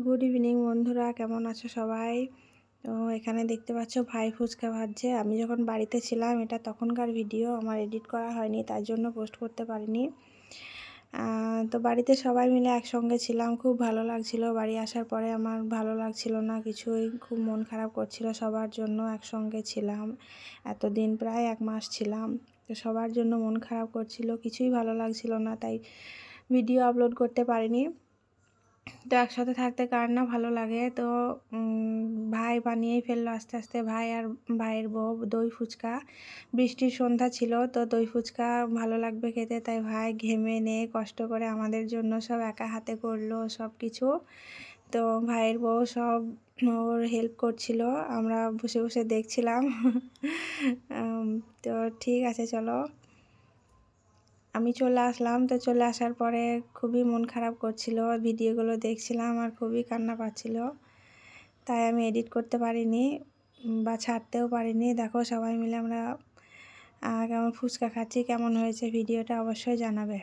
Good evening বন্ধুরা, কেমন আছো সবাই? তো এখানে দেখতে পাচ্ছ ভাই ফুচকা ভাজছে। আমি যখন বাড়িতে ছিলাম, এটা তখনকার ভিডিও, আমার এডিট করা হয়নি, তার জন্য পোস্ট করতে পারিনি। তো বাড়িতে সবাই মিলে একসঙ্গে ছিলাম, খুব ভালো লাগছিল। বাড়ি আসার পরে আমার ভালো লাগছিল না কিছুই, খুব মন খারাপ করছিল। সবার জন্য একসঙ্গে ছিলাম, এতদিন প্রায় 1 মাস ছিলাম, তো সবার জন্য মন খারাপ করছিল, কিছুই ভালো লাগছিল না, তাই ভিডিও আপলোড করতে পারিনি। তো একসাথে থাকতে কার না ভালো লাগে। তো ভাই বানিয়েই ফেললো আস্তে আস্তে, ভাই আর ভাইয়ের বউ দই ফুচকা। বৃষ্টির সন্ধ্যা ছিল, তো দই ফুচকা ভালো লাগবে খেতে, তাই ভাই ঘেমে নিয়ে কষ্ট করে আমাদের জন্য সব একা হাতে করলো সব কিছু। তো ভাইয়ের বউ সব ওর হেল্প করছিল, আমরা বসে বসে দেখছিলাম। তো ঠিক আছে, চলো আমি চলে আসলাম। তো চলে আসার পরে খুবই মন খারাপ করছিল, ভিডিওগুলো দেখছিলাম আর খুবই কান্না পাচ্ছিল, তাই আমি এডিট করতে পারিনি বা ছাড়তেও পারিনি। দেখো সবাই মিলে আমরা কেমন ফুচকা খাচ্ছি, কেমন হয়েছে ভিডিওটা অবশ্যই জানাবে।